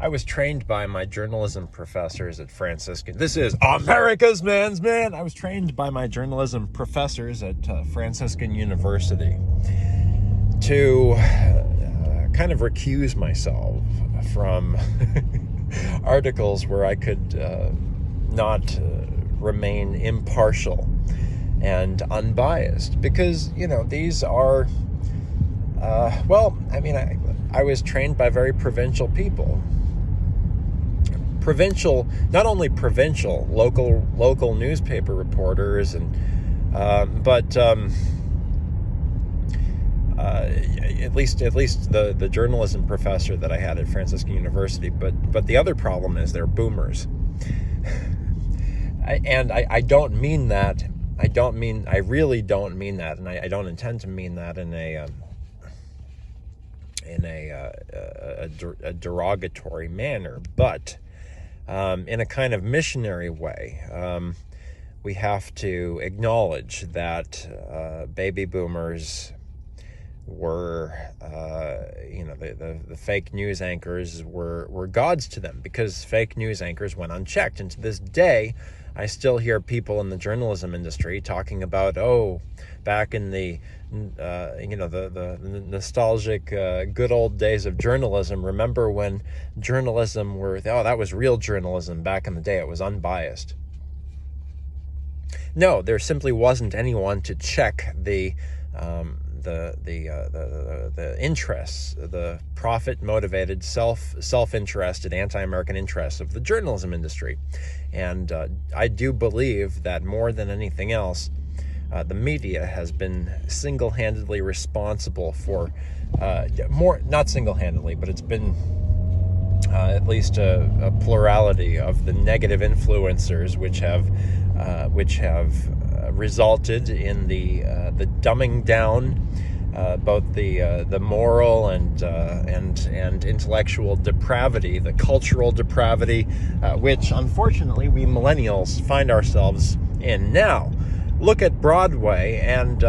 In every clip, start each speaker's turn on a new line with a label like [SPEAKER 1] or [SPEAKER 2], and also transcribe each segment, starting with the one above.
[SPEAKER 1] I was trained by my journalism professors at Franciscan. This is America's Man's Man. I was trained by my journalism professors at Franciscan University to kind of recuse myself from articles where I could not remain impartial and unbiased, because these are I was trained by very provincial people. Not only provincial, local newspaper reporters, but at least the journalism professor that I had at Franciscan University. But the other problem is they're boomers, I don't mean that. I really don't mean that, and I don't intend to mean that in a derogatory manner, but in a kind of missionary way. We have to acknowledge that baby boomers were, the fake news anchors were gods to them, because fake news anchors went unchecked. And to this day, I still hear people in the journalism industry talking about, back in the nostalgic good old days of journalism. Remember when journalism that was real journalism back in the day. It was unbiased. No, there simply wasn't anyone to check the interests, the profit-motivated, self-interested, anti-American interests of the journalism industry. And I do believe that more than anything else, the media has been single-handedly responsible for not single-handedly, but it's been at least a plurality of the negative influencers which have resulted in the dumbing down both the moral and intellectual depravity, the cultural depravity, which unfortunately we millennials find ourselves in now. Look at Broadway and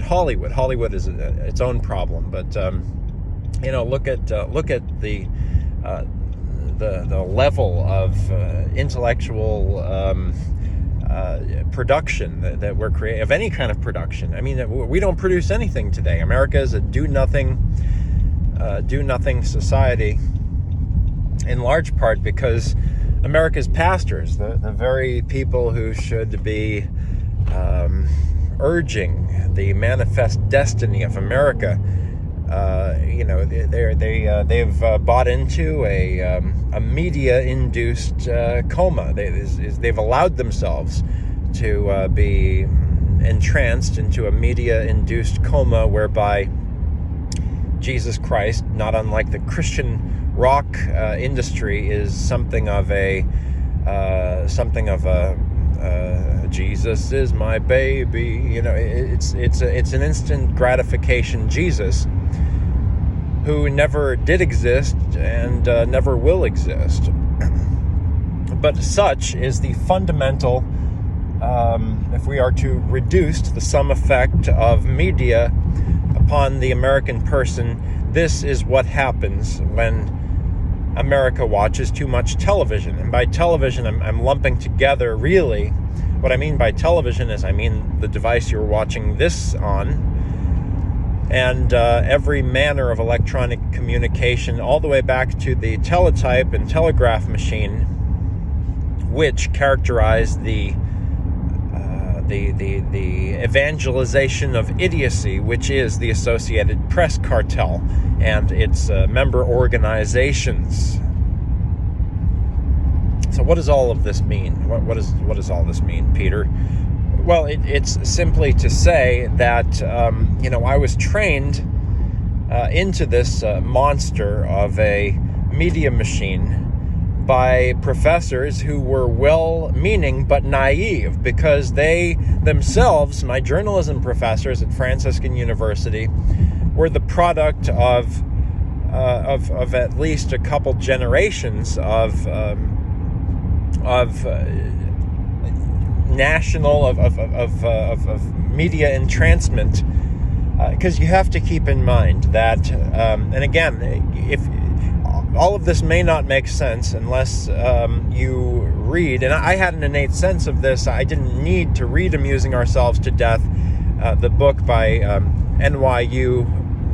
[SPEAKER 1] Hollywood. Hollywood is its own problem, but look at the level of intellectual production that we're creating, of any kind of production. I mean, we don't produce anything today. America is a do-nothing society, in large part because America's pastors, the very people who should be urging the manifest destiny of America, they've bought into a media-induced coma. They've allowed themselves to be entranced into a media-induced coma, whereby Jesus Christ, not unlike the Christian rock industry, is something of a Jesus is my baby. It's an instant gratification Jesus, who never did exist and never will exist. But such is the fundamental, if we are to reduce the sum effect of media upon the American person, this is what happens when America watches too much television. And by television, I'm lumping together, really, what I mean by television is I mean the device you're watching this on, and every manner of electronic communication, all the way back to the teletype and telegraph machine, which characterize the evangelization of idiocy, which is the Associated Press cartel and its member organizations. So what does all of this mean? What does all this mean, Peter? Well, it's simply to say that I was trained into this monster of a media machine by professors who were well-meaning but naive, because they themselves, my journalism professors at Franciscan University, were the product of at least a couple generations of national media entrancement, because you have to keep in mind that and again, if all of this may not make sense unless you read, and I had an innate sense of this. I didn't need to read Amusing Ourselves to Death, the book by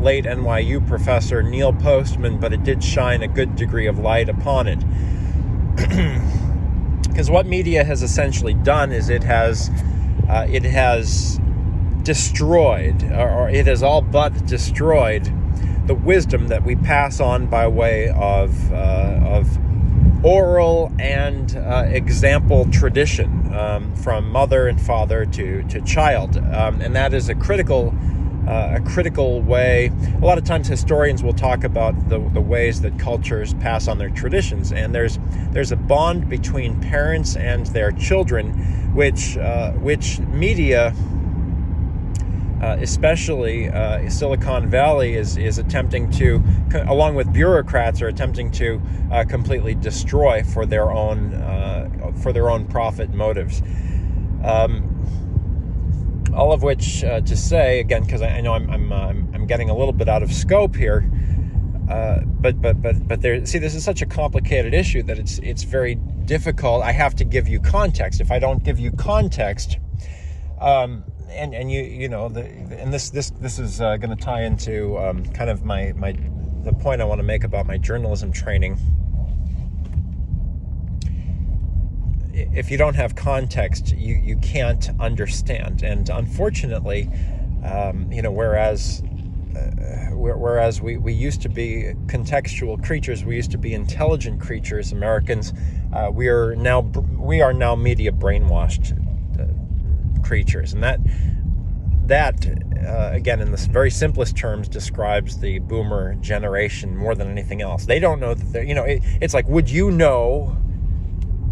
[SPEAKER 1] late NYU professor Neil Postman, but it did shine a good degree of light upon it. Because what media has essentially done is it has destroyed, or it has all but destroyed, the wisdom that we pass on by way of oral and example tradition, from mother and father to child, and that is a critical way. A lot of times historians will talk about the ways that cultures pass on their traditions, and there's a bond between parents and their children, which media, especially Silicon Valley, is attempting to, along with bureaucrats, are attempting to completely destroy for their own profit motives. All of which to say, again, because I know I'm getting a little bit out of scope here, but there. See, this is such a complicated issue that it's very difficult. I have to give you context. If I don't give you context, and this is going to tie into kind of the point I want to make about my journalism training. If you don't have context, you can't understand. And unfortunately, whereas we used to be contextual creatures, we used to be intelligent creatures, Americans, we are now media brainwashed creatures, and that again, in the very simplest terms, describes the boomer generation more than anything else. They don't know that it's like, would you know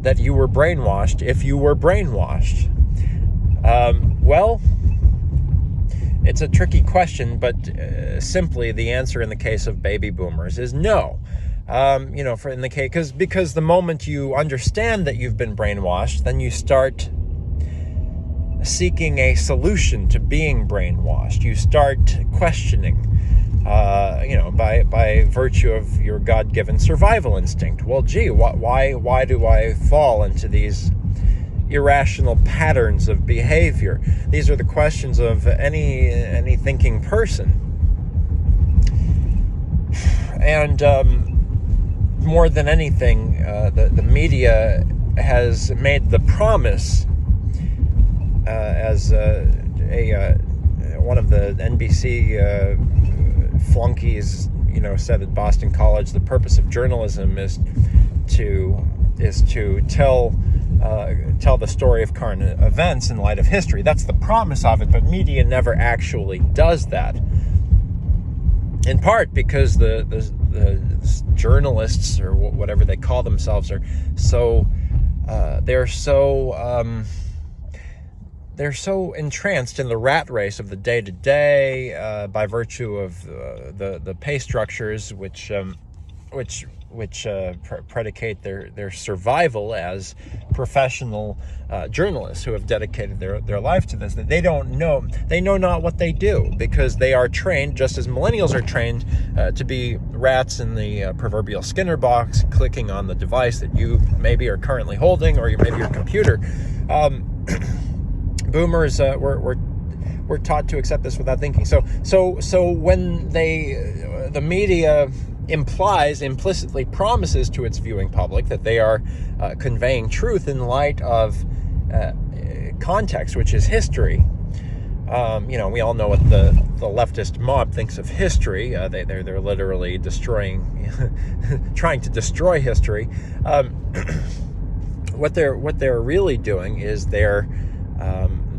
[SPEAKER 1] that you were brainwashed if you were brainwashed? Well, it's a tricky question, but simply the answer in the case of baby boomers is no. Because the moment you understand that you've been brainwashed, then you start seeking a solution to being brainwashed. You start questioning, by virtue of your God-given survival instinct. Well, gee, why do I fall into these irrational patterns of behavior? These are the questions of any thinking person. And more than anything, the media has made the promise, as one of the NBC flunkies, said at Boston College, the purpose of journalism is to tell the story of current events in light of history. That's the promise of it, but media never actually does that. In part because the journalists, or whatever they call themselves, are they're so entranced in the rat race of the day-to-day, by virtue of the pay structures, which predicate their survival as professional journalists who have dedicated their life to this, that they know not what they do, because they are trained, just as millennials are trained, to be rats in the proverbial Skinner box, clicking on the device that you maybe are currently holding, or maybe your computer. Boomers were taught to accept this without thinking. So when the media implicitly promises to its viewing public that they are conveying truth in light of context, which is history. We all know what the leftist mob thinks of history. They're literally trying to destroy history. What they're really doing is they're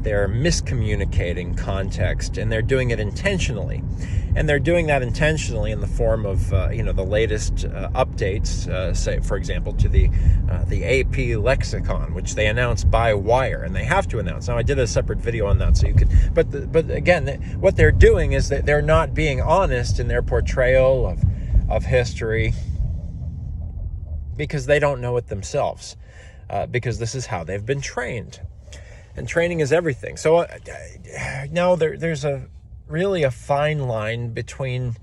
[SPEAKER 1] miscommunicating context, and they're doing it intentionally. And they're doing that intentionally in the form of, the latest updates, say, for example, to the AP lexicon, which they announce by wire, and they have to announce. Now, I did a separate video on that, so you could. But again, what they're doing is that they're not being honest in their portrayal of history, because they don't know it themselves, because this is how they've been trained. And training is everything. So now there's really a fine line between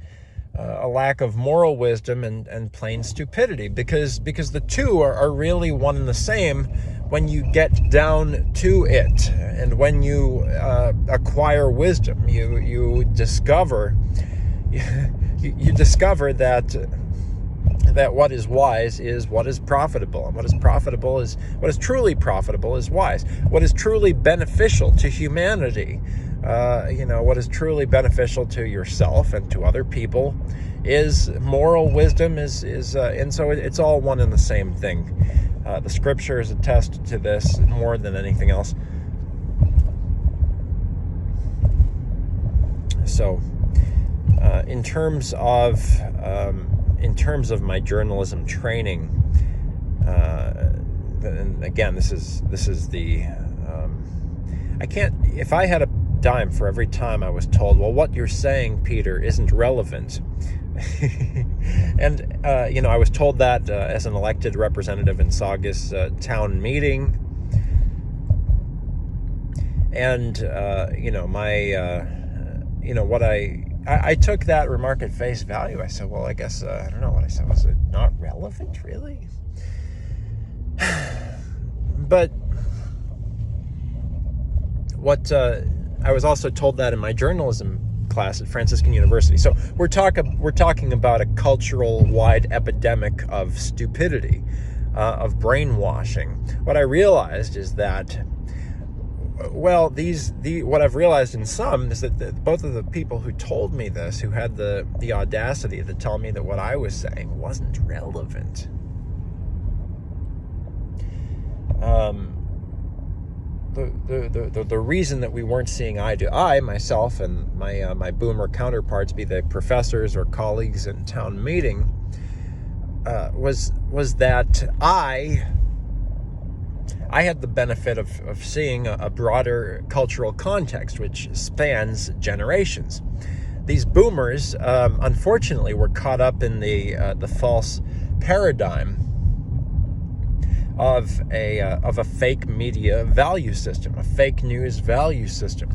[SPEAKER 1] a lack of moral wisdom and plain stupidity, because the two are really one and the same when you get down to it. And when you acquire wisdom, you discover you discover that what is wise is what is profitable, and what is truly profitable is wise. What is truly beneficial to humanity, what is truly beneficial to yourself and to other people, is moral wisdom. And so it's all one and the same thing. The scriptures attest to this more than anything else. So, in terms of my journalism training, and again, this is the I can't. If I had a dime for every time I was told, well, what you're saying, Peter, isn't relevant. And, I was told that as an elected representative in Saugus town meeting. And, I took that remark at face value. I said, well, I guess, I don't know what I said. Was it not relevant, really? But what I was also told that in my journalism class at Franciscan University. So we're talking about a cultural-wide epidemic of stupidity, of brainwashing. What I realized is that, well, what I've realized in some is that both of the people who told me this, who had the audacity to tell me that what I was saying wasn't relevant. The reason that we weren't seeing eye to eye, myself and my boomer counterparts, be they professors or colleagues in town meeting, was that I had the benefit of seeing a broader cultural context which spans generations. These boomers, unfortunately, were caught up in the false paradigm of a fake media value system, a fake news value system,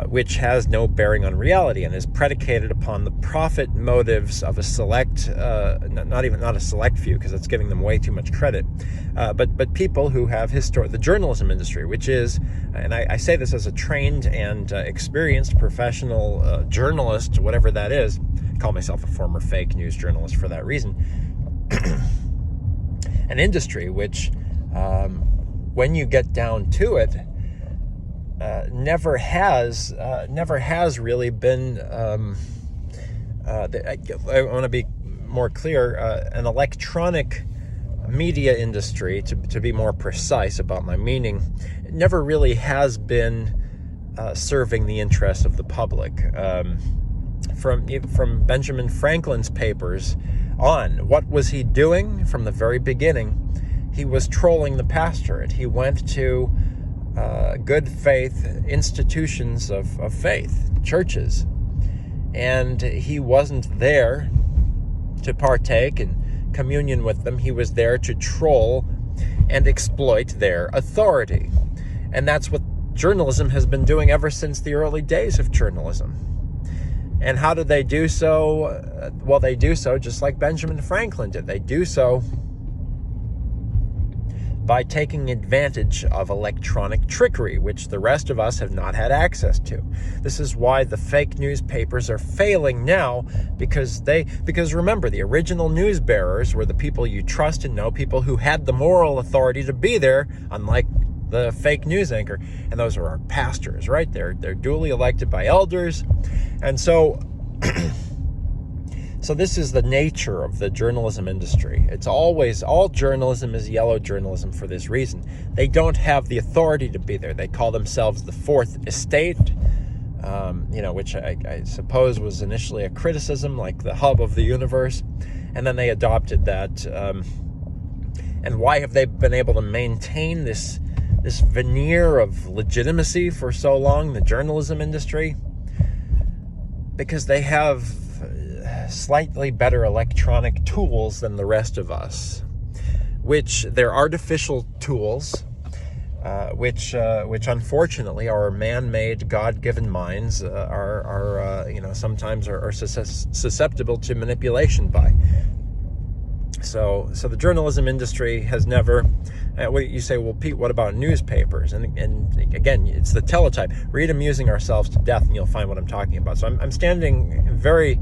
[SPEAKER 1] which has no bearing on reality and is predicated upon the profit motives of a select, not a select few, because that's giving them way too much credit, but people who have the journalism industry, which is, and I say this as a trained and experienced professional journalist, whatever that is. I call myself a former fake news journalist for that reason. An industry which, when you get down to it, never has really been. I want to be more clear. An electronic media industry, to be more precise about my meaning, never really has been serving the interests of the public. From Benjamin Franklin's papers on, what was he doing from the very beginning? He was trolling the pastorate. He went to good faith institutions of faith, churches, and he wasn't there to partake in communion with them. He was there to troll and exploit their authority. And that's what journalism has been doing ever since the early days of journalism. And how do they do so? Well, they do so just like Benjamin Franklin did. They do so by taking advantage of electronic trickery, which the rest of us have not had access to. This is why the fake newspapers are failing now, because remember, the original news bearers were the people you trust and know, people who had the moral authority to be there, unlike the fake news anchor, and those are our pastors, right? They're duly elected by elders. And so so this is the nature of the journalism industry. It's always, all journalism is yellow journalism for this reason. They don't have the authority to be there. They call themselves the Fourth Estate, which I suppose was initially a criticism, like the hub of the universe, and then they adopted that. And why have they been able to maintain this veneer of legitimacy for so long, the journalism industry? Because they have slightly better electronic tools than the rest of us, which they're artificial tools, which unfortunately our man-made, God-given minds are sometimes are susceptible to manipulation by. So the journalism industry has never. You say, well, Pete, what about newspapers? And again, it's the teletype. Read Amusing Ourselves to Death, and you'll find what I'm talking about. So I'm standing very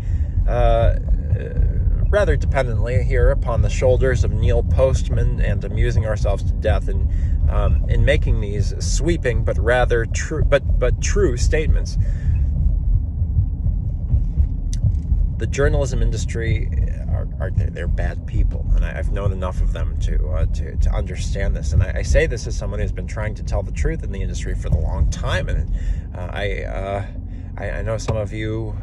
[SPEAKER 1] rather dependently here upon the shoulders of Neil Postman and Amusing Ourselves to Death, and in making these sweeping but rather true true statements. The journalism industry they're bad people, and I've known enough of them to understand this. And I say this as someone who's been trying to tell the truth in the industry for the long time. And I know some of you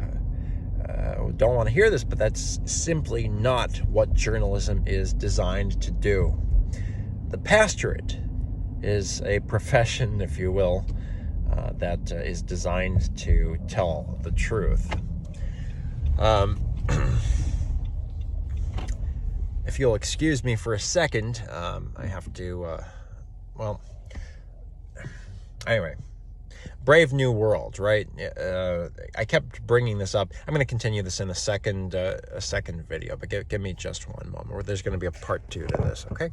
[SPEAKER 1] don't want to hear this, but that's simply not what journalism is designed to do. The pastorate is a profession, if you will, that is designed to tell the truth. If you'll excuse me for a second, I have to, anyway, Brave New World, right? I kept bringing this up. I'm going to continue this in a second video, but give me just one moment, where there's going to be a part 2 to this, okay?